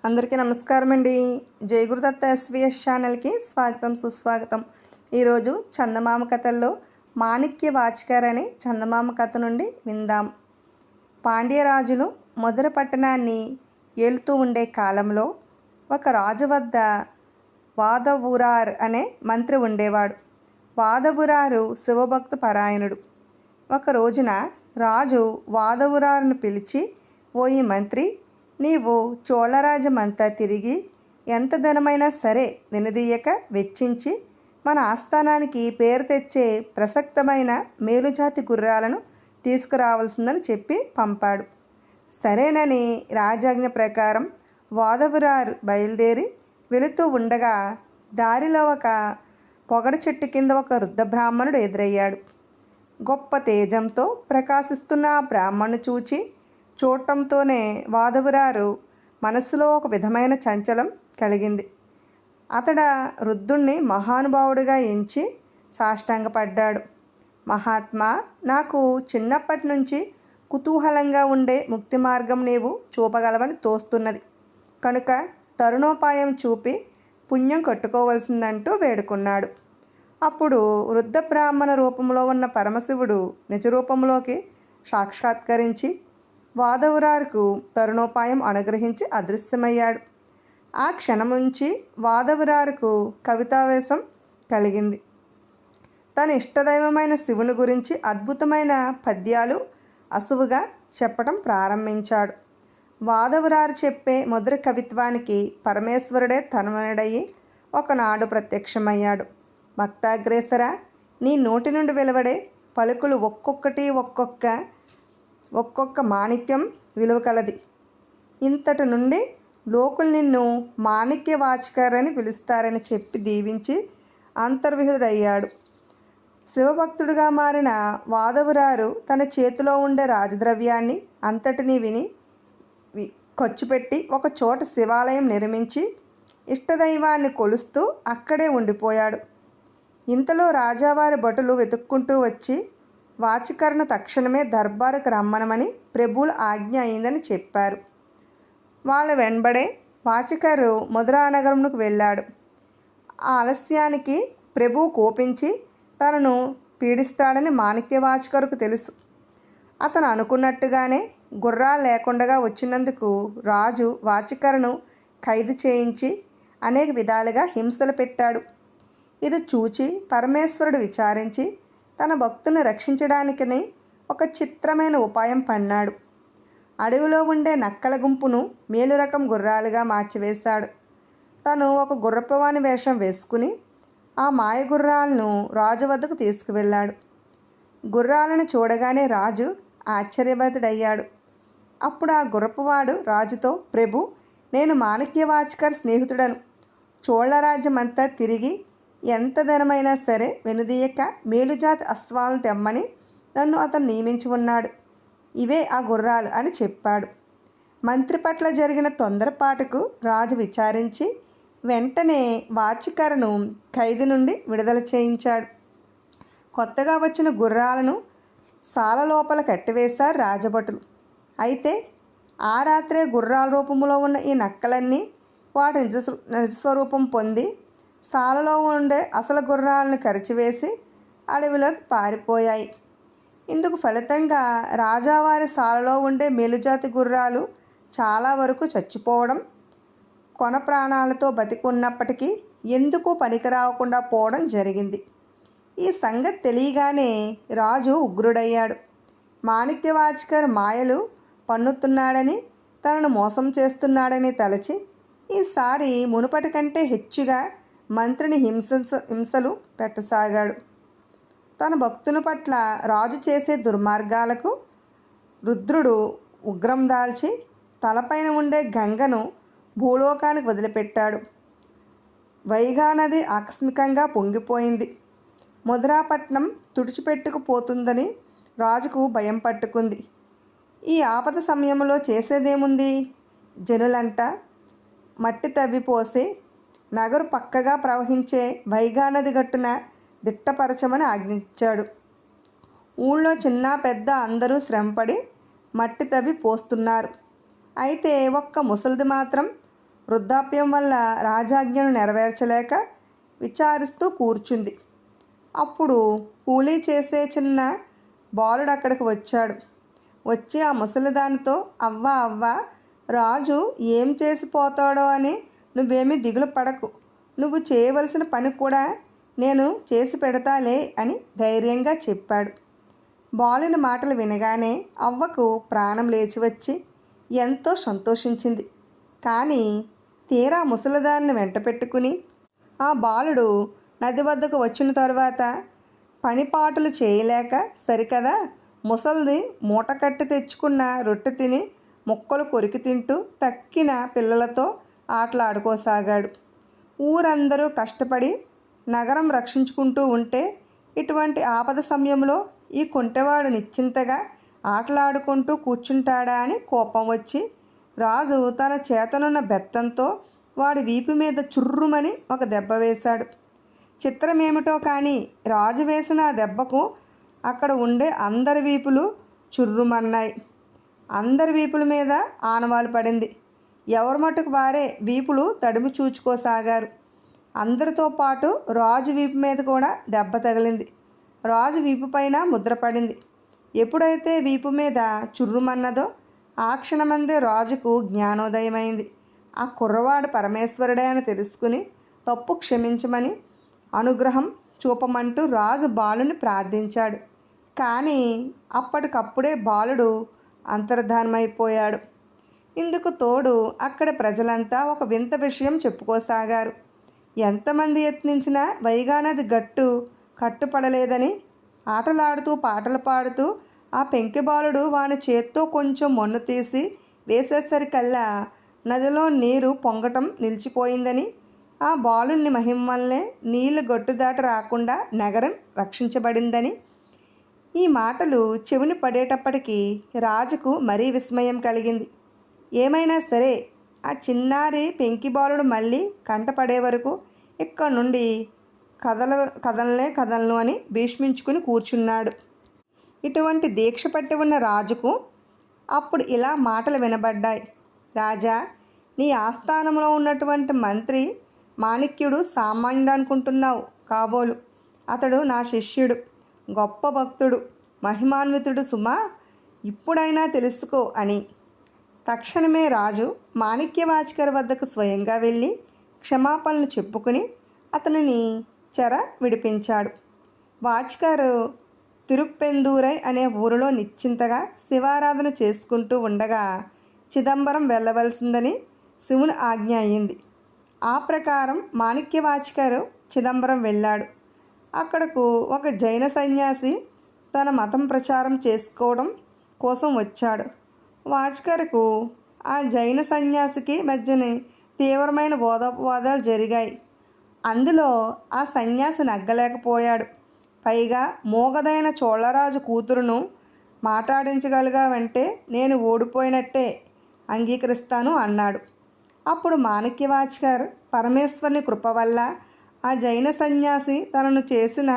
అందరికీ నమస్కారం అండి. జై గురుదత్త ఎస్విఎస్ ఛానల్కి స్వాగతం సుస్వాగతం. ఈరోజు చందమామ కథల్లో మాణిక్య వాచకర్ అనే చందమామ కథ నుండి విందాం. పాండ్యరాజులు మధుర పట్టణాన్ని ఏలుతూ ఉండే కాలంలో ఒక రాజు వద్ద వాదవురార్ అనే మంత్రి ఉండేవాడు. వాదవురారు శివభక్త పరాయణుడు. ఒక రోజున రాజు వాదవురారును పిలిచి, ఓయి మంత్రి, నీవు చోళరాజ్యమంతా తిరిగి ఎంత ధనమైనా సరే వెనుదీయక వెచ్చించి మన ఆస్థానానికి పేరు తెచ్చే ప్రసక్తమైన మేలుజాతి గుర్రాలను తీసుకురావాల్సిందని చెప్పి పంపాడు. సరేనని రాజాజ్ఞ ప్రకారం వాదవురారు బయలుదేరి వెళుతూ ఉండగా దారిలో ఒక పొగడ చెట్టు కింద ఒక వృద్ధ బ్రాహ్మణుడు ఎదురయ్యాడు. గొప్ప తేజంతో ప్రకాశిస్తున్న ఆ బ్రాహ్మణ్ణి చూడటంతోనే వాదవురారు మనసులో ఒక విధమైన చంచలం కలిగింది. అతడ వృద్ధుణ్ణి మహానుభావుడిగా ఎంచి సాష్టాంగపడ్డాడు. మహాత్మా, నాకు చిన్నప్పటి నుంచి కుతూహలంగా ఉండే ముక్తి మార్గం నీవు చూపగలవని తోస్తున్నది కనుక తరుణోపాయం చూపి పుణ్యం కట్టుకోవలసిందంటూ వేడుకున్నాడు. అప్పుడు వృద్ధ బ్రాహ్మణ రూపంలో ఉన్న పరమశివుడు నిజరూపంలోకి సాక్షాత్కరించి వాదవురారుకు తరుణోపాయం అనుగ్రహించి అదృశ్యమయ్యాడు. ఆ క్షణం నుంచి వాదవురారుకు కవితావేశం కలిగింది. తన ఇష్టదైవమైన శివుని గురించి అద్భుతమైన పద్యాలు అసువుగా చెప్పడం ప్రారంభించాడు. వాదవురారు చెప్పే మధుర కవిత్వానికి పరమేశ్వరుడే తన్మయుడయ్యి ఒకనాడు ప్రత్యక్షమయ్యాడు. భక్తాగ్రేసర, నీ నోటి నుండి వెలువడే పలుకులు ఒక్కొక్కటి ఒక్కొక్క మాణిక్యం విలువ కలది. ఇంతటి నుండి లోకులు నిన్ను మాణిక్య వాచకర్ అని పిలుస్తారని చెప్పి దీవించి అంతర్విహుడయ్యాడు. శివభక్తుడిగా మారిన వాదవురారు తన చేతిలో ఉండే రాజద్రవ్యాన్ని అంతటినీ ఖర్చుపెట్టి ఒక చోట శివాలయం నిర్మించి ఇష్టదైవాన్ని కొలుస్తూ అక్కడే ఉండిపోయాడు. ఇంతలో రాజావారి భటులు వెతుక్కుంటూ వచ్చి వాచకర్ను తక్షణమే దర్బారుకు రమ్మనమని ప్రభువుల ఆజ్ఞ అయిందని చెప్పారు. వాళ్ళ వెంబడే వాచకరు మధురానగరంకు వెళ్ళాడు. ఆ ఆలస్యానికి ప్రభువు కోపించి తనను పీడిస్తాడని మాణిక్యవాచకరుకు తెలుసు. అతను అనుకున్నట్టుగానే గుర్రాలు లేకుండా వచ్చినందుకు రాజు వాచకరును ఖైదు చేయించి అనేక విధాలుగా హింసలు పెట్టాడు. ఇది చూచి పరమేశ్వరుడు విచారించి తన భక్తుని రక్షించడానికని ఒక చిత్రమైన ఉపాయం పన్నాడు. అడవిలో ఉండే నక్కల గుంపును మేలు రకం గుర్రాలుగా మార్చివేశాడు. తను ఒక గుర్రపవాని వేషం వేసుకుని ఆ మాయ గుర్రాలను రాజు వద్దకు తీసుకువెళ్ళాడు. గుర్రాలను చూడగానే రాజు ఆశ్చర్యభరితుడయ్యాడు. అప్పుడు ఆ గుర్రపువాడు రాజుతో, ప్రభు, నేను మాణిక్యవాచకర్ స్నేహితుడను. చోళరాజ్యమంతా తిరిగి ఎంత ధనమైనా సరే వెనుదీయక మేలుజాతి అశ్వాలను తెమ్మని నన్ను అతను నియమించి ఉన్నాడు. ఇవే ఆ గుర్రాలు అని చెప్పాడు. మంత్రి పట్ల జరిగిన తొందరపాటుకు రాజు విచారించి వెంటనే వాచకరును ఖైదు నుండి విడుదల చేయించాడు. కొత్తగా వచ్చిన గుర్రాలను సాల లోపల కట్టివేశారు రాజభటులు. అయితే ఆ రాత్రే గుర్రాల రూపంలో ఉన్న ఈ నక్కలన్నీ వాటి నిజస్వరూపం పొంది సాలలో ఉండే అసలు గుర్రాలను కరిచివేసి అడవిలోకి పారిపోయాయి. ఇందుకు ఫలితంగా రాజావారి సాలలో ఉండే మేలుజాతి గుర్రాలు చాలా వరకు చచ్చిపోవడం, కొన ప్రాణాలతో బతికున్నప్పటికీ ఎందుకు పనికిరాకుండా పోవడం జరిగింది. ఈ సంగతి తెలియగానే రాజు ఉగ్రుడయ్యాడు. మాణిక్యవాచకర్ మాయలు పన్నుతున్నాడని, తనను మోసం చేస్తున్నాడని తలచి ఈసారి మునుపటి కంటే హెచ్చుగా మంత్రిని హింసలు పెట్టసాగాడు. తన భక్తుని పట్ల రాజు చేసే దుర్మార్గాలకు రుద్రుడు ఉగ్రం దాల్చి తలపైన ఉండే గంగను భూలోకానికి వదిలిపెట్టాడు. వైగా నది ఆకస్మికంగా పొంగిపోయింది. మధురాపట్నం తుడిచిపెట్టుకుపోతుందని రాజుకు భయం పట్టుకుంది. ఈ ఆపద సమయంలో చేసేదేముంది? జనులంట మట్టి తవ్విపోసి నగరు పక్కగా ప్రవహించే వైగానది గట్టున దిట్టపరచమని ఆజ్ఞించాడు. ఊళ్ళో చిన్న పెద్ద అందరూ శ్రమపడి మట్టి తవ్వి పోస్తున్నారు. అయితే ఒక్క ముసలిది మాత్రం వృద్ధాప్యం వల్ల రాజాజ్ఞను నెరవేర్చలేక విచారిస్తూ కూర్చుంది. అప్పుడు కూలీ చేసే చిన్న బాలుడు అక్కడికి వచ్చాడు. వచ్చి ఆ ముసలిదానితో, అవ్వా అవ్వా, రాజు ఏం చేసిపోతాడో అని నువ్వేమీ దిగులు పడకు, నువ్వు చేయవలసిన పని కూడా నేను చేసి పెడతాలే అని ధైర్యంగా చెప్పాడు. బాలుని మాటలు వినగానే అవ్వకు ప్రాణం లేచి వచ్చి ఎంతో సంతోషించింది. కానీ తీరా ముసలిదాన్ని వెంట పెట్టుకుని ఆ బాలుడు నది వద్దకు వచ్చిన తరువాత పనిపాటులు చేయలేక సరికదా ముసలిది మూట కట్టి తెచ్చుకున్న రొట్టె తిని ముక్కలు కొరికి తింటూ తక్కిన పిల్లలతో ఆటలాడుకోసాగాడు. ఊరందరూ కష్టపడి నగరం రక్షించుకుంటూ ఉంటే ఇటువంటి ఆపద సమయంలో ఈ కుంటెవాడు నిశ్చింతగా ఆటలాడుకుంటూ కూర్చుంటాడా అని కోపం వచ్చి రాజు తన చేతనున్న బెత్తంతో వాడి వీపు మీద చుర్రుమని ఒక దెబ్బ వేశాడు. చిత్రమేమిటో కానీ రాజు వేసిన ఆ దెబ్బకు అక్కడ ఉండే అందరి వీపులు చుర్రుమన్నాయి. అందరి వీపుల మీద ఆనవాలు పడింది. ఎవరి మటుకు వారే వీపులు తడిమి చూచుకోసాగారు. అందరితో పాటు రాజు వీపు మీద కూడా దెబ్బ తగిలింది. రాజు వీపు పైన ముద్ర పడింది. ఎప్పుడైతే వీపు మీద చుర్రుమన్నదో ఆ క్షణమందే రాజుకు జ్ఞానోదయమైంది. ఆ కుర్రవాడు పరమేశ్వరుడే అని తెలుసుకుని తప్పు క్షమించమని అనుగ్రహం చూపమంటూ రాజు బాలుని ప్రార్థించాడు. కానీ అప్పటికప్పుడే బాలుడు అంతర్ధానమైపోయాడు. ఇందుకు తోడు అక్కడ ప్రజలంతా ఒక వింత విషయం చెప్పుకోసాగారు. ఎంతమంది యత్నించినా వైగానది గట్టు కట్టుపడలేదని. ఆటలాడుతూ పాటలు పాడుతూ ఆ పెంకి బాలుడు వాని చేత్తో కొంచెం మన్ను తీసి వేసేసరికల్లా నదిలో నీరు పొంగటం నిలిచిపోయిందని, ఆ బాలుని మహిమ వల్లే నీళ్లు గట్టుదాట రాకుండా నగరం రక్షించబడిందని. ఈ మాటలు చెవిని పడేటప్పటికీ రాజుకు మరీ విస్మయం కలిగింది. ఏమైనా సరే ఆ చిన్నారి పెంకి బాలుడు మళ్ళీ కంటపడే వరకు ఇక్కడి నుండి కదలను అని భీష్మించుకుని కూర్చున్నాడు. ఇటువంటి దీక్ష పట్టి ఉన్న రాజుకు అప్పుడు ఇలా మాటలు వినబడ్డాయి. రాజా, నీ ఆస్థానంలో ఉన్నటువంటి మంత్రి మాణిక్యుడు సామాన్యుడు అనుకుంటున్నావు కాబోలు. అతడు నా శిష్యుడు, గొప్ప భక్తుడు, మహిమాన్వితుడు సుమా, ఇప్పుడైనా తెలుసుకో అని. తక్షణమే రాజు మాణిక్యవాచకర్ వద్దకు స్వయంగా వెళ్ళి క్షమాపణలు చెప్పుకుని అతనిని చెర విడిపించాడు. వాచకరు తిరుప్పెందూరై అనే ఊరిలో నిశ్చింతగా శివారాధన చేసుకుంటూ ఉండగా చిదంబరం వెళ్ళవలసిందని శివుని ఆజ్ఞ అయింది. ఆ ప్రకారం మాణిక్యవాచకరు చిదంబరం వెళ్ళాడు. అక్కడకు ఒక జైన సన్యాసి తన మతం ప్రచారం చేసుకోవడం కోసం వచ్చాడు. వాచకర్కు ఆ జైన సన్యాసికి మధ్యని తీవ్రమైన వాదోపవాదాలు జరిగాయి. అందులో ఆ సన్యాసి నగ్గలేకపోయాడు. పైగా మోగదైన చోళరాజు కూతురును మాట్లాడించగలిగావంటే నేను ఓడిపోయినట్టే, అంగీకరిస్తాను అన్నాడు. అప్పుడు మాణిక్యవాచకర్ పరమేశ్వరుని కృప వల్ల ఆ జైన సన్యాసి తనను చేసిన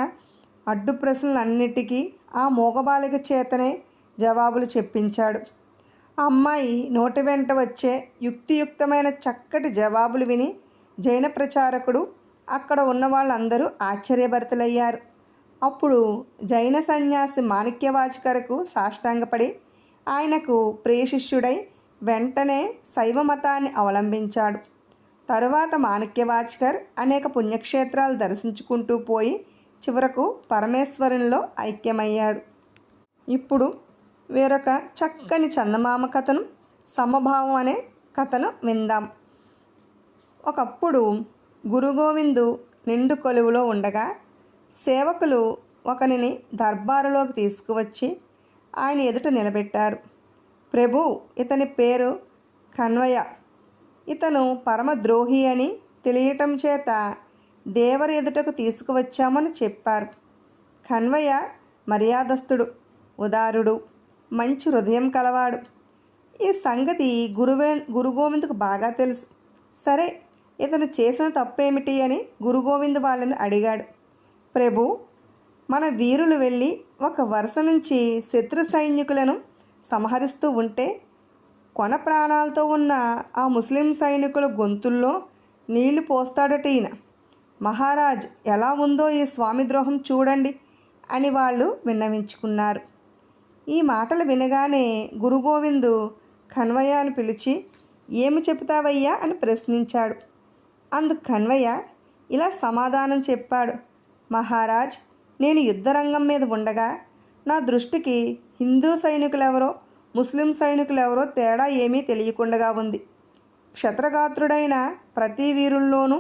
అడ్డు ప్రశ్నలన్నిటికీ ఆ మూగబాలిక చేతనే జవాబులు చెప్పించాడు. ఆ అమ్మాయి నోటి వెంట వచ్చే యుక్తియుక్తమైన చక్కటి జవాబులు విని జైన ప్రచారకుడు, అక్కడ ఉన్న వాళ్ళందరూ ఆశ్చర్యభరితులయ్యారు. అప్పుడు జైన సన్యాసి మాణిక్యవాచకర్కు సాష్టాంగపడి ఆయనకు ప్రియశిష్యుడై వెంటనే శైవ మతాన్ని అవలంబించాడు. తరువాత మాణిక్యవాచకర్ అనేక పుణ్యక్షేత్రాలు దర్శించుకుంటూ పోయి చివరకు పరమేశ్వరునిలో ఐక్యమయ్యాడు. ఇప్పుడు వేరొక చక్కని చందమామ కథను, సమభావం అనే కథను విందాం. ఒకప్పుడు గురుగోవిందు నిండు కొలువులో ఉండగా సేవకులు ఒకనిని దర్బారులోకి తీసుకువచ్చి ఆయన ఎదుట నిలబెట్టారు. ప్రభు, ఇతని పేరు కన్వయ. ఇతను పరమద్రోహి అని తెలియటం చేత దేవరి ఎదుటకు తీసుకువచ్చామని చెప్పారు. కన్వయ మర్యాదస్తుడు, ఉదారుడు, మంచి హృదయం కలవాడు. ఈ సంగతి గురుగోవిందుకు బాగా తెలుసు. సరే, ఇతను చేసిన తప్పేమిటి అని గురుగోవింద్ వాళ్ళని అడిగాడు. ప్రభు, మన వీరులు వెళ్ళి ఒక వరుస నుంచి శత్రు సైనికులను సంహరిస్తూ ఉంటే కొన ప్రాణాలతో ఉన్న ఆ ముస్లిం సైనికుల గొంతుల్లో నీళ్లు పోస్తాడట ఈయన. మహారాజ్, ఎలా ఉందో ఈ స్వామి ద్రోహం చూడండి అని వాళ్ళు విన్నవించుకున్నారు. ఈ మాటలు వినగానే గురుగోవిందు కన్వయ్యను పిలిచి, ఏమి చెబుతావయ్యా అని ప్రశ్నించాడు. అందుకు కన్వయ్య ఇలా సమాధానం చెప్పాడు. మహారాజ్, నేను యుద్ధరంగం మీద ఉండగా నా దృష్టికి హిందూ సైనికులెవరో ముస్లిం సైనికులెవరో తేడా ఏమీ తెలియకుండా ఉంది. క్షత్రగాత్రుడైన ప్రతి వీరుల్లోనూ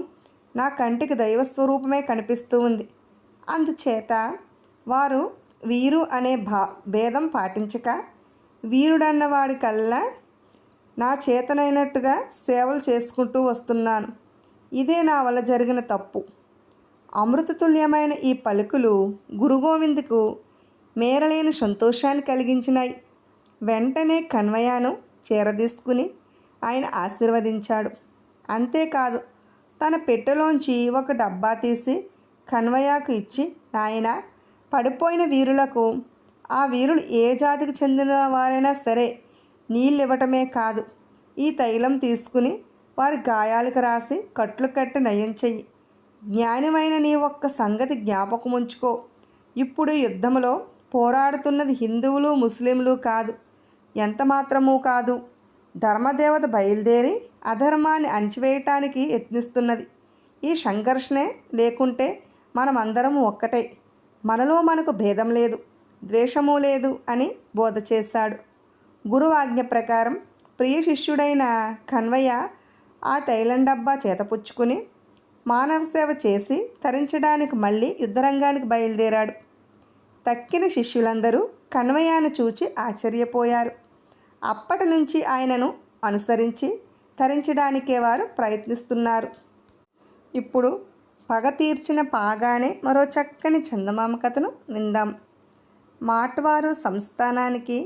నా కంటికి దైవస్వరూపమే కనిపిస్తూ ఉంది. అందుచేత వారు వీరు అనే భేదం పాటించక వీరుడన్నవాడికల్లా నా చేతనైనట్టుగా సేవలు చేసుకుంటూ వస్తున్నాను. ఇదే నా వల్ల జరిగిన తప్పు. అమృతతుల్యమైన ఈ పలుకులు గురుగోవిందుకు మేరలేని సంతోషాన్ని కలిగించినాయి. వెంటనే కన్వయ్యను చేరదీసుకుని ఆయన ఆశీర్వదించాడు. అంతేకాదు, తన పెట్టెలోంచి ఒక డబ్బా తీసి కన్వయ్యకు ఇచ్చి, నాయన, పడిపోయిన వీరులకు, ఆ వీరులు ఏ జాతికి చెందిన వారైనా సరే, నీళ్ళు ఇవ్వటమే కాదు, ఈ తైలం తీసుకుని వారి గాయాలకు రాసి కట్లు కట్టి నయం చెయ్యి. జ్ఞానమైన నీ ఒక్క సంగతి జ్ఞాపకం ఉంచుకో. ఇప్పుడు యుద్ధంలో పోరాడుతున్నది హిందువులు ముస్లింలు కాదు, ఎంత మాత్రమూ కాదు. ధర్మదేవత బయలుదేరి అధర్మాన్ని అణచివేయటానికి యత్నిస్తున్నది. ఈ సంఘర్షణే లేకుంటే మనమందరము ఒక్కటే. మనలో మనకు భేదం లేదు, ద్వేషము లేదు అని బోధ చేశాడు. గురువాజ్ఞ ప్రకారం ప్రియ శిష్యుడైన కన్వయ్య ఆ తైలం డబ్బా చేతపుచ్చుకుని మానవ సేవ చేసి తరించడానికి మళ్ళీ యుద్ధరంగానికి బయలుదేరాడు. తక్కిన శిష్యులందరూ కన్వయ్యను చూచి ఆశ్చర్యపోయారు. అప్పటి నుంచి ఆయనను అనుసరించి తరించడానికే వారు ప్రయత్నిస్తున్నారు. ఇప్పుడు పగ తీర్చిన పాగానే మరో చక్కని చందమామ కథను విందాం. మాట్వారు సంస్థానానికి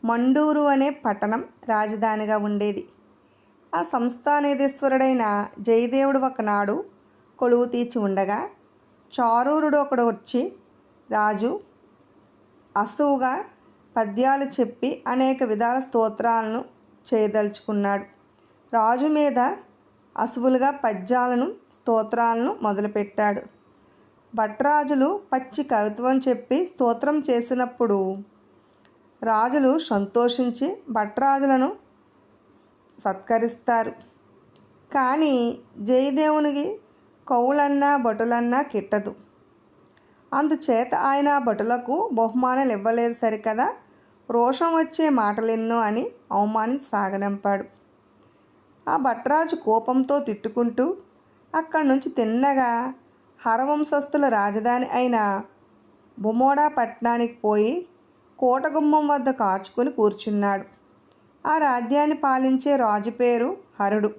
మండూరు అనే పట్టణం రాజధానిగా ఉండేది. ఆ సంస్థానేశ్వరుడైన జయదేవుడు ఒకనాడు కొలువు తీర్చి ఉండగా చారూరుడు ఒకడు వచ్చి రాజు అసువుగా పద్యాలు చెప్పి అనేక విధాల స్తోత్రాలను చేయదలుచుకున్నాడు. రాజు మీద అసువులుగా పద్యాలను స్తోత్రాలను మొదలుపెట్టాడు. భట్రాజులు పచ్చి కవిత్వం చెప్పి స్తోత్రం చేసినప్పుడు రాజులు సంతోషించి భట్రాజులను సత్కరిస్తారు. కానీ జయదేవునికి కవులన్నా భటులన్నా కిట్టదు. అందుచేత ఆయన భటులకు బహుమానాలు ఇవ్వలేదు సరికదా, రోషం వచ్చే మాటలెన్నో అని అవమానించి సాగనంపాడు. ఆ భట్రాజు కోపంతో తిట్టుకుంటూ అక్కడి నుంచి తిన్నగా హరవంశస్థుల రాజధాని అయిన బుమోడా పట్టణానికి పోయి కోటగుమ్మం వద్ద కాచుకొని కూర్చున్నాడు. ఆ రాజ్యాన్ని పాలించే రాజు పేరు హరుడు.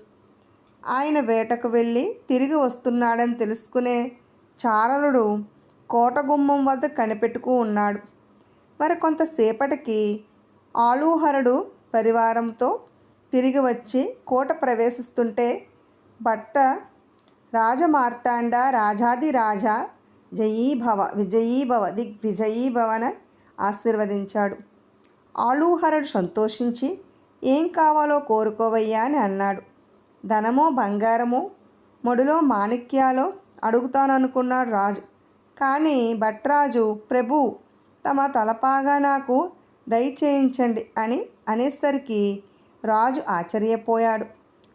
ఆయన వేటకు వెళ్ళి తిరిగి వస్తున్నాడని తెలుసుకునే చారలుడు కోటగుమ్మం వద్ద కనిపెట్టుకు ఉన్నాడు. మరి కొంతసేపటికి ఆలూహరుడు పరివారంతో తిరిగి వచ్చి కోట ప్రవేశిస్తుంటే భట్ట రాజమార్తాండ రాజాది రాజా జయీభవ విజయీభవ దిగ్విజయీభవన ఆశీర్వదించాడు. ఆలూహరుడు సంతోషించి, ఏం కావాలో కోరుకోవయ్యా అని అన్నాడు. ధనమో బంగారమో మొడిలో మాణిక్యాలో అడుగుతాననుకున్నాడు రాజు. కానీ భట్రాజు, ప్రభు, తమ తలపాగా నాకు దయచేయించండి అని అనేసరికి రాజు ఆశ్చర్యపోయాడు.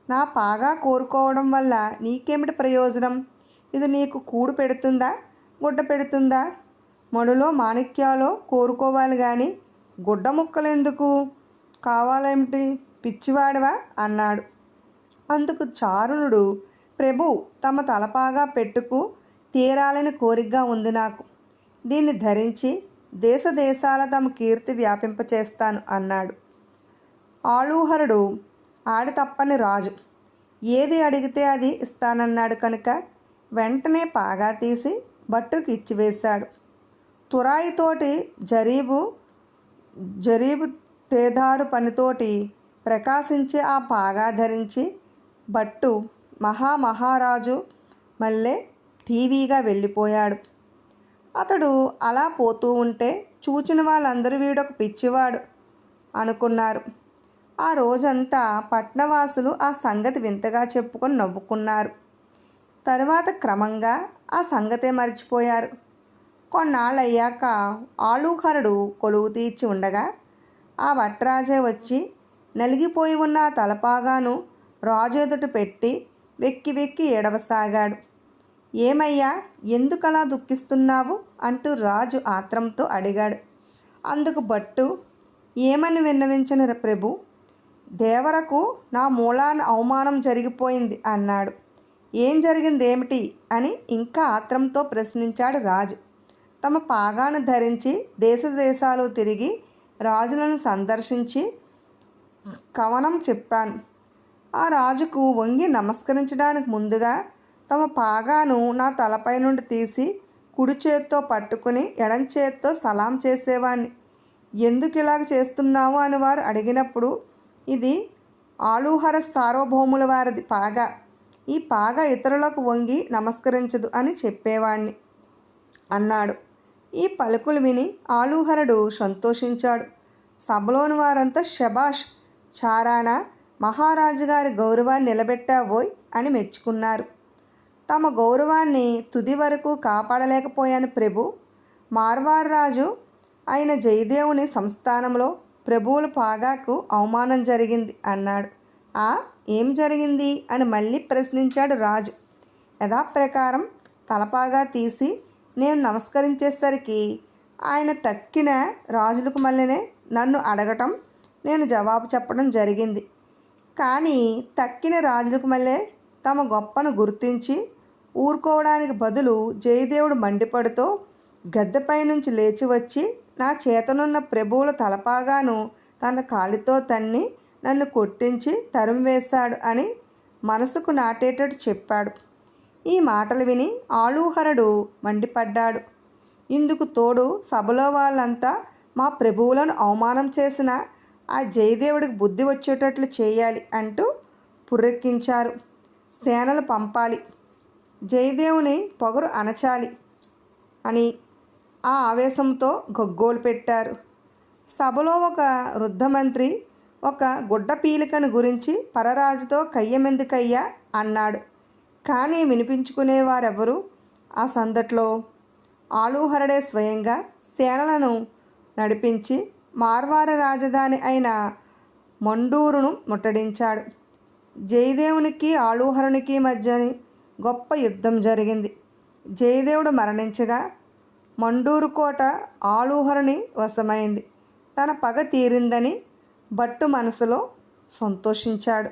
నా పాగా కోరుకోవడం వల్ల నీకేమిటి ప్రయోజనం? ఇది నీకు కూడు పెడుతుందా, గుడ్డ పెడుతుందా? మొడిలో మాణిక్యాలో కోరుకోవాలి కానీ గుడ్డ ముక్కలెందుకు కావాలేమిటి, పిచ్చివాడివా అన్నాడు. అందుకు చారుణుడు, ప్రభు, తమ తలపాగా పెట్టుకు తీరాలని కోరికగా ఉంది నాకు. దీన్ని ధరించి దేశ దేశాల తమ కీర్తి వ్యాపింపచేస్తాను అన్నాడు. ఆలూహరుడు ఆడి తప్పని రాజు. ఏది అడిగితే అది ఇస్తానన్నాడు కనుక వెంటనే పాగా తీసి భట్టుకు ఇచ్చివేశాడు. తురాయితోటి జరీబు తేడారు పనితోటి ప్రకాశించే ఆ పాగా ధరించి భట్టు మహారాజు మళ్ళీ టీవీగా వెళ్ళిపోయాడు. అతడు అలా పోతూ ఉంటే చూచిన వాళ్ళందరూ వీడొక పిచ్చివాడు అనుకున్నారు. ఆ రోజంతా పట్నవాసులు ఆ సంగతి వింతగా చెప్పుకొని నవ్వుకున్నారు. తరువాత క్రమంగా ఆ సంగతే మర్చిపోయారు. కొన్నాళ్ళయ్యాక ఆలూహరుడు కొలువు తీర్చి ఉండగా ఆ వట్రాజే వచ్చి నలిగిపోయి ఉన్న ఆ తలపాగాను రాజు ఎదుట పెట్టి వెక్కి వెక్కి ఏడవసాగాడు. ఏమయ్యా, ఎందుకలా దుఃఖిస్తున్నావు అంటూ రాజు ఆత్రంతో అడిగాడు. అందుకు భట్టు, ఏమని విన్నవించను ప్రభు, దేవరకు నా మూలాన అవమానం జరిగిపోయింది అన్నాడు. ఏం జరిగిందేమిటి అని ఇంకా ఆత్రంతో ప్రశ్నించాడు రాజు. తమ పాగాను ధరించి దేశ దేశాలు తిరిగి రాజులను సందర్శించి కవనం చెప్పాను. ఆ రాజుకు వంగి నమస్కరించడానికి ముందుగా తమ పాగాను నా తలపై నుండి తీసి కుడి చేత్తో పట్టుకుని ఎడం చేత్తో సలాం చేసేవాణ్ణి. ఎందుకు ఇలాగ చేస్తున్నావు అని వారు అడిగినప్పుడు, ఇది ఆలూహర సార్వభౌముల వారిది పాగా, ఈ పాగా ఇతరులకు వంగి నమస్కరించదు అని చెప్పేవాణ్ణి అన్నాడు. ఈ పలుకులు విని ఆలూహరుడు సంతోషించాడు. సభలోని వారంతా శబాష్, చారాణ, మహారాజు గారి గౌరవాన్ని నిలబెట్టావోయ్ అని మెచ్చుకున్నారు. తమ గౌరవాన్ని తుది వరకు కాపాడలేకపోయాను ప్రభు. మార్వార్ రాజు అయిన జయదేవుని సంస్థానంలో ప్రభువుల పాగాకు అవమానం జరిగింది అన్నాడు. ఏం జరిగింది అని మళ్ళీ ప్రశ్నించాడు రాజు. యథాప్రకారం తలపాగా తీసి నేను నమస్కరించేసరికి ఆయన తక్కిన రాజులకు మళ్ళీనే నన్ను అడగటం, నేను జవాబు చెప్పడం జరిగింది. కానీ తక్కిన రాజులకు మళ్ళీ తమ గొప్పను గుర్తించి ఊరుకోవడానికి బదులు జయదేవుడు మండిపడుతూ గద్దెపై నుంచి లేచి వచ్చి నా చేతనున్న ప్రభువుల తలపాగాను తన కాలితో తన్ని నన్ను కొట్టించి తరిమివేశాడు అని మనసుకు నాటేటట్టు చెప్పాడు. ఈ మాటలు విని ఆలూహరుడు మండిపడ్డాడు. ఇందుకు తోడు సభలో వాళ్ళంతా మా ప్రభువులను అవమానం చేసిన ఆ జయదేవుడికి బుద్ధి వచ్చేటట్లు చేయాలి అంటూ పుర్రెక్కించారు. సేనలు పంపాలి, జయదేవుని పొగరు అణచాలి అని ఆ ఆవేశంతో గగ్గోలు పెట్టారు. సభలో ఒక వృద్ధమంత్రి ఒక గుడ్డ పీలికను గురించి పరరాజుతో కయ్యమెందుకయ్యా అన్నాడు. కానీ వినిపించుకునేవారెవరు ఆ సందట్లో. ఆలూహరుడే స్వయంగా సేనలను నడిపించి మార్వార రాజధాని అయిన మండూరును ముట్టడించాడు. జయదేవునికి ఆలూహరునికి మధ్యని గొప్ప యుద్ధం జరిగింది. జయదేవుడు మరణించగా మండూరు కోట ఆలూహరుని వశమైంది. తన పగ తీరిందని భట్టు మనసులో సంతోషించాడు.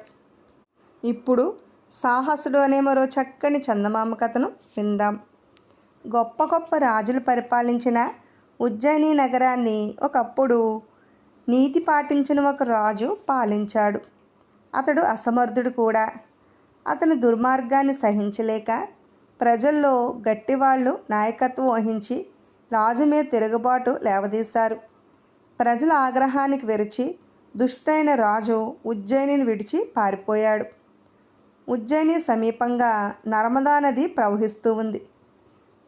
ఇప్పుడు సాహసుడు అనే మరో చక్కని చందమామ కథను విందాం. గొప్ప గొప్ప రాజులు పరిపాలించిన ఉజ్జయిని నగరాన్ని ఒకప్పుడు నీతి పాటించిన ఒక రాజు పాలించాడు. అతడు అసమర్థుడు కూడా. అతని దుర్మార్గాన్ని సహించలేక ప్రజల్లో గట్టివాళ్ళు నాయకత్వం వహించి రాజు మీద తిరుగుబాటు లేవదీశారు. ప్రజల ఆగ్రహానికి వెరచి దుష్టైన రాజు ఉజ్జయినిని విడిచి పారిపోయాడు. ఉజ్జయిని సమీపంగా నర్మదా నది ప్రవహిస్తూ ఉంది.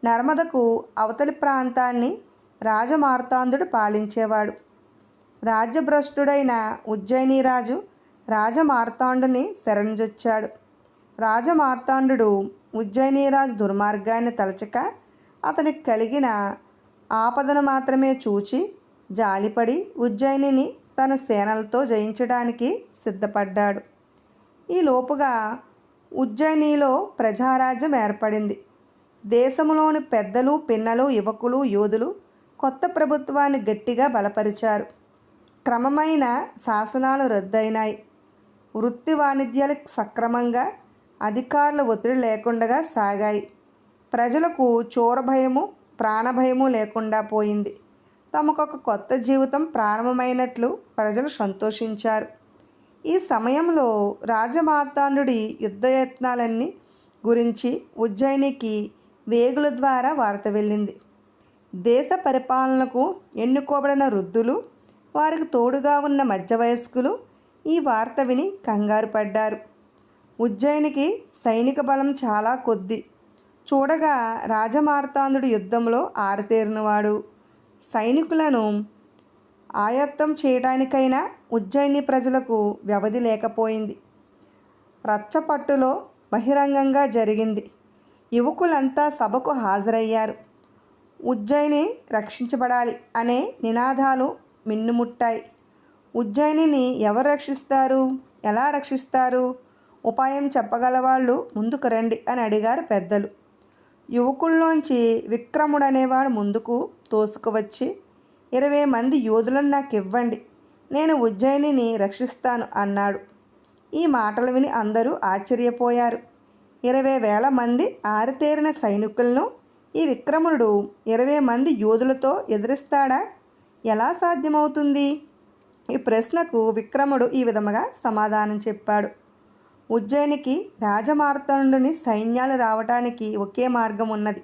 నర్మదకు అవతలి ప్రాంతాన్ని రాజమార్తాండుడు పాలించేవాడు. రాజ్యభ్రష్టుడైన ఉజ్జయిని రాజు రాజమార్తాండుని శరణుజొచ్చాడు. రాజమార్తాండు ఉజ్జయినిరాజు దుర్మార్గాన్ని తలచక అతనికి కలిగిన ఆపదను మాత్రమే చూచి జాలిపడి ఉజ్జయినిని తన సేనలతో జయించడానికి సిద్ధపడ్డాడు. ఈ లోపుగా ఉజ్జయినిలో ప్రజారాజ్యం ఏర్పడింది. దేశంలోని పెద్దలు, పిన్నలు, యువకులు, యోధులు కొత్త ప్రభుత్వాన్ని గట్టిగా బలపరిచారు. క్రమమైన శాసనాలు రద్దయినాయి. వృత్తి వాణిజ్యాలు సక్రమంగా, అధికారుల ఒత్తిడి లేకుండా సాగాయి. ప్రజలకు చోరభయము, ప్రాణభయము లేకుండా పోయింది. తమకొక కొత్త జీవితం ప్రారంభమైనట్లు ప్రజలు సంతోషించారు. ఈ సమయంలో రాజమార్తాండుడి యుద్ధయత్నాలన్నీ గురించి ఉజ్జయినికి వేగుల ద్వారా వార్త వెళ్ళింది. దేశ పరిపాలనకు ఎన్నుకోబడిన వృద్ధులు, వారికి తోడుగా ఉన్న మధ్య వయస్కులు ఈ వార్త విని కంగారు పడ్డారు. ఉజ్జయినికి సైనిక బలం చాలా కొద్ది. చూడగా రాజమార్తాండుడు యుద్ధంలో ఆరితేరినవాడు. సైనికులను ఆయత్తం చేయడానికైనా ఉజ్జయిని ప్రజలకు వ్యవధి లేకపోయింది. రచ్చపట్టులో బహిరంగంగా జరిగింది. యువకులంతా సభకు హాజరయ్యారు. ఉజ్జయిని రక్షించబడాలి అనే నినాదాలు మిన్నుముట్టాయి. ఉజ్జయినిని ఎవరు రక్షిస్తారు, ఎలా రక్షిస్తారు, ఉపాయం చెప్పగలవాళ్ళు ముందుకు రండి అని అడిగారు పెద్దలు. యువకుల్లోంచి విక్రముడనేవాడు ముందుకు తోసుకువచ్చి 20 మంది యోధులను నాకు ఇవ్వండి, నేను ఉజ్జయినిని రక్షిస్తాను అన్నాడు. ఈ మాటలు విని అందరూ ఆశ్చర్యపోయారు. 20,000 మంది ఆరితేరిన సైనికులను ఈ విక్రముడు 20 మంది యోధులతో ఎదిరిస్తాడా? ఎలా సాధ్యమవుతుంది? ఈ ప్రశ్నకు విక్రముడు ఈ విధముగా సమాధానం చెప్పాడు. ఉజ్జయినికి రాజమార్తాండుని సైన్యాలు రావటానికి ఒకే మార్గం ఉన్నది.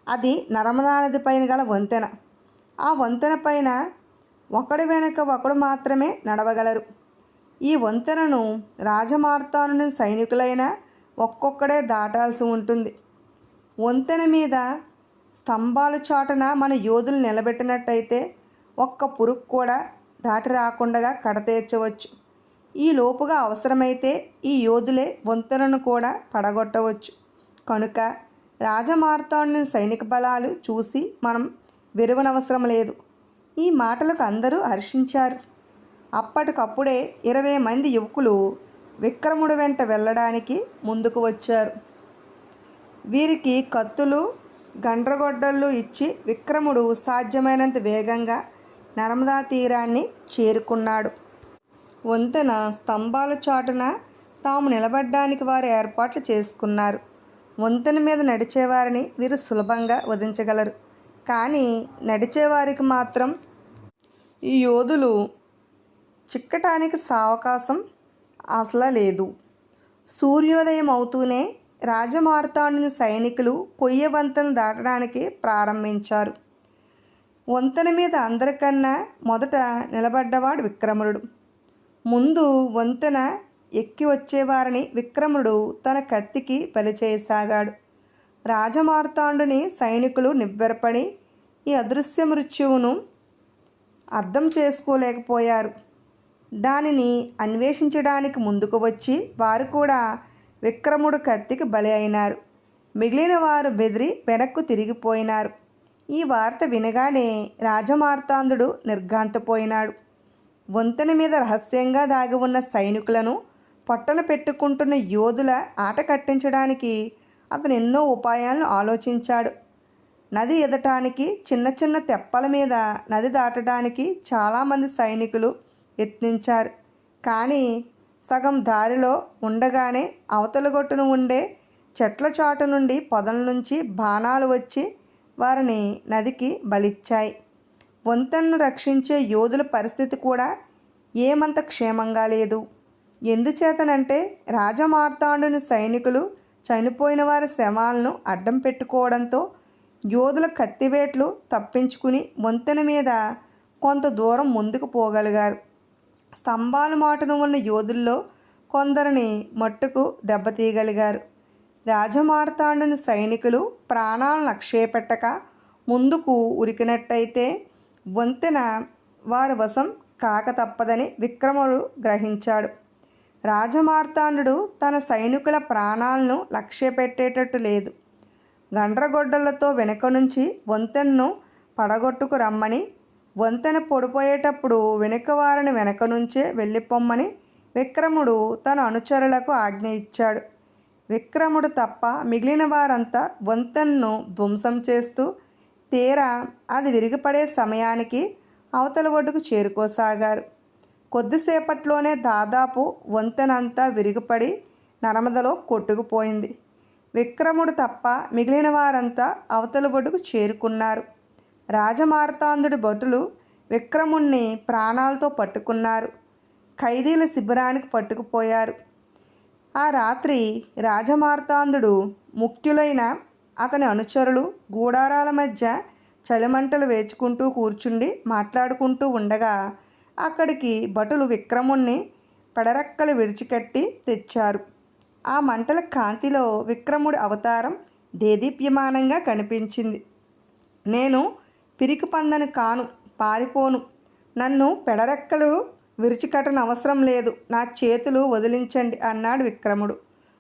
అది నర్మదా నది పైన గల వంతెన. ఆ వంతెన పైన ఒకడు వెనుక ఒకడు మాత్రమే నడవగలరు. ఈ వంతెనను రాజమార్తాండుని సైనికులైన ఒక్కొక్కడే దాటాల్సి ఉంటుంది. వంతెన మీద స్తంభాల చాటున మన యోధులు నిలబెట్టినట్టయితే ఒక్క పురుగు కూడా దాటి రాకుండా కడతీర్చవచ్చు. ఈ లోపుగా అవసరమైతే ఈ యోధులే వంతెనను కూడా పడగొట్టవచ్చు. కనుక రాజమార్తాండుని సైనిక బలాలు చూసి మనం విరవనవసరం లేదు. ఈ మాటలకు అందరూ హర్షించారు. అప్పటికప్పుడే 20 మంది యువకులు విక్రముడు వెంట వెళ్ళడానికి ముందుకు వచ్చారు. వీరికి కత్తులు, గండ్రగొడ్డళ్ళు ఇచ్చి విక్రముడు సాధ్యమైనంత వేగంగా నర్మదా తీరాన్ని చేరుకున్నాడు. వంతెన స్తంభాల చాటున తాము నిలబడ్డానికి వారు ఏర్పాట్లు చేసుకున్నారు. వంతెన మీద నడిచేవారిని వీరు సులభంగా వధించగలరు. కానీ నడిచేవారికి మాత్రం ఈ యోధులు చిక్కటానికి సావకాశం అసలు లేదు. సూర్యోదయం అవుతూనే రాజమార్తాండుని సైనికులు కొయ్య వంతెన దాటడానికి ప్రారంభించారు. వంతెన మీద అందరికన్నా మొదట నిలబడ్డవాడు విక్రముడు. ముందు వంతెన ఎక్కి వచ్చేవారిని విక్రముడు తన కత్తికి బలి చేయసాగాడు. రాజమార్తాండుని సైనికులు నివ్వెరపడి ఈ అదృశ్య మృత్యువును అర్థం చేసుకోలేకపోయారు. దానిని అన్వేషించడానికి ముందుకు వచ్చి వారు కూడా విక్రముడు కత్తికి బలి అయినారు. మిగిలిన వారు బెదిరి వెనక్కు తిరిగిపోయినారు. ఈ వార్త వినగానే రాజమార్తాండుడు నిర్ఘాంతపోయినాడు. వంతెన మీద రహస్యంగా దాగి ఉన్న సైనికులను పొట్టన పెట్టుకుంటున్న యోధుల ఆట కట్టించడానికి అతను ఎన్నో ఉపాయాలను ఆలోచించాడు. నది ఎదటానికి చిన్న చిన్న తెప్పల మీద నది దాటడానికి చాలామంది సైనికులు యత్నించారు. కానీ సగం దారిలో ఉండగానే అవతల గొట్టున ఉండే చెట్ల చాటు నుండి పొదల నుంచి బాణాలు వచ్చి వారిని నదికి బలిచ్చాయి. వంతెనను రక్షించే యోధుల పరిస్థితి కూడా ఏమంత క్షేమంగా లేదు. ఎందుచేతనంటే రాజమార్తాండుని సైనికులు చనిపోయిన వారి శవాలను అడ్డం పెట్టుకోవడంతో యోధుల కత్తివేట్లు తప్పించుకుని వంతెన మీద కొంత దూరం ముందుకు పోగలిగారు. స్తంభాల మాటున ఉన్న యోధుల్లో కొందరిని మట్టుకు దెబ్బతీయగలిగారు. రాజమార్తాండుని సైనికులు ప్రాణాలను లక్ష్యపెట్టక ముందుకు ఉరికినట్టయితే వంతెన వారి వశం కాక తప్పదని విక్రముడు గ్రహించాడు. రాజమార్తాండు తన సైనికుల ప్రాణాలను లక్ష్యపెట్టేటట్టు లేదు. గండ్రగొడ్డలతో వెనుక నుంచి వంతెనను పడగొట్టుకు రమ్మని, వంతెన పొడిపోయేటప్పుడు వెనుక వారిని వెనక నుంచే వెళ్ళిపోమ్మని విక్రముడు తన అనుచరులకు ఆజ్ఞ ఇచ్చాడు. విక్రముడు తప్ప మిగిలిన వారంతా వంతెనను ధ్వంసం చేస్తూ తీరా అది విరిగిపడే సమయానికి అవతల ఒడ్డుకు చేరుకోసాగారు. కొద్దిసేపట్లోనే దాదాపు వంతెనంతా విరిగిపడి నర్మదలో కొట్టుకుపోయింది. విక్రముడు తప్ప మిగిలిన వారంతా అవతల ఒడ్డుకు చేరుకున్నారు. రాజమార్తాండుడి భటులు విక్రముణ్ణి ప్రాణాలతో పట్టుకున్నారు. ఖైదీల శిబిరానికి పట్టుకుపోయారు. ఆ రాత్రి రాజమార్తాండు ముఖ్యులైన అతని అనుచరులు గూడారాల మధ్య చలిమంటలు వేచుకుంటూ కూర్చుండి మాట్లాడుకుంటూ ఉండగా అక్కడికి భటులు విక్రముణ్ణి పెడరెక్కలు విడిచికట్టి తెచ్చారు. ఆ మంటల కాంతిలో విక్రముడి అవతారం దేదీప్యమానంగా కనిపించింది. నేను పిరికి పందను కాను, పారిపోను, నన్ను పెడరెక్కలు విరిచికట్టన అవసరం లేదు, నా చేతులు వదిలించండి అన్నాడు విక్రముడు.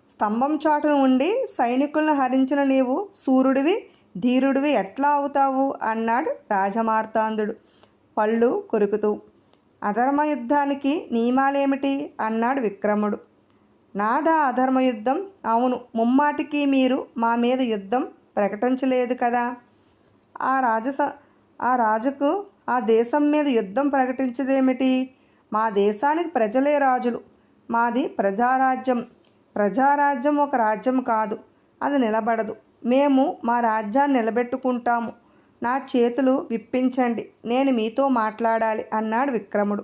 స్తంభం చాటున ఉండి సైనికులను హరించిన నీవు సూర్యుడివి ధీరుడివి ఎట్లా అవుతావు అన్నాడు రాజమార్తాండుడు పళ్ళు కొరుకుతూ. అధర్మయుద్ధానికి నియమాలేమిటి అన్నాడు విక్రముడు. నాదా అధర్మయుద్ధం? అవును, ముమ్మాటికి మీరు మా మీద యుద్ధం ప్రకటించలేదు కదా. ఆ రాజుకు ఆ దేశం మీద యుద్ధం ప్రకటించదేమిటి? మా దేశానికి ప్రజలే రాజులు, మాది ప్రజారాజ్యం. ప్రజారాజ్యం ఒక రాజ్యం కాదు, అది నిలబడదు. మేము మా రాజ్యాన్ని నిలబెట్టుకుంటాము. నా చేతులు విప్పించండి, నేను మీతో మాట్లాడాలి అన్నాడు విక్రముడు.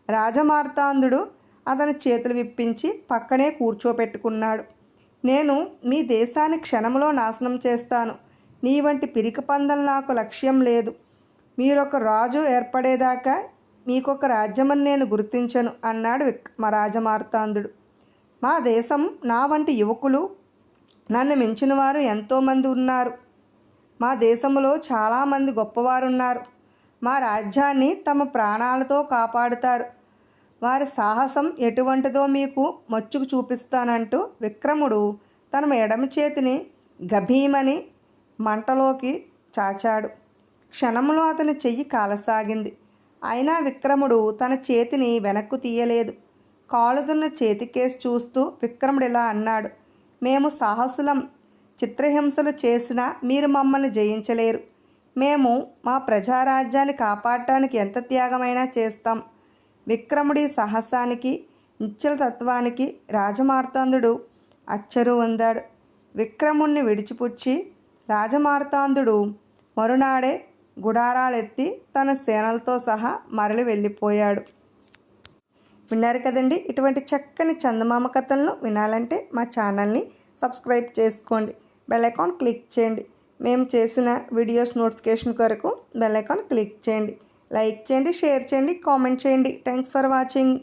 రాజమార్తాండుడు అతని చేతులు విప్పించి పక్కనే కూర్చోపెట్టుకున్నాడు. నేను మీ దేశాన్ని క్షణంలో నాశనం చేస్తాను. నీ వంటి పిరికి పందలు నాకు లక్ష్యం లేదు. మీరొక రాజు ఏర్పడేదాకా మీకొక రాజ్యమని నేను గుర్తించను అన్నాడు రాజమార్తాండుడు. మా దేశం, నా వంటి యువకులు, నన్ను మించిన వారు ఎంతోమంది ఉన్నారు. మా దేశంలో చాలామంది గొప్పవారున్నారు. మా రాజ్యాన్ని తమ ప్రాణాలతో కాపాడుతారు. వారి సాహసం ఎటువంటిదో మీకు మచ్చుకు చూపిస్తానంటూ విక్రముడు తన ఎడమ చేతిని గభీమని మంటలోకి చాచాడు. క్షణంలో అతని చెయ్యి కాలసాగింది. అయినా విక్రముడు తన చేతిని వెనక్కు తీయలేదు. కాలుతున్న చేతికేసి చూస్తూ విక్రముడు ఇలా అన్నాడు. మేము సాహసులం. చిత్రహింసలు చేసినా మీరు మమ్మల్ని జయించలేరు. మేము మా ప్రజారాజ్యాన్ని కాపాడటానికి ఎంత త్యాగమైనా చేస్తాం. విక్రముడి సాహసానికి నిశ్చల తత్వానికి రాజమార్తాండుడు అచ్చరు పొందాడు. విక్రముణ్ణి విడిచిపుచ్చి రాజమార్తాండుడు మరునాడే గుడారాలెత్తి తన సేనలతో సహా మరలి వెళ్ళిపోయాడు. విన్నారు కదండి. ఇటువంటి చక్కని చందమామ కథలను వినాలంటే మా ఛానల్ని సబ్స్క్రైబ్ చేసుకోండి, బెల్ ఐకాన్ క్లిక్ చేయండి. మేము చేసిన వీడియోస్ నోటిఫికేషన్ కొరకు బెల్ ఐకాన్ క్లిక్ చేయండి. లైక్ చేయండి, షేర్ చేయండి, కామెంట్ చేయండి. Thanks for watching.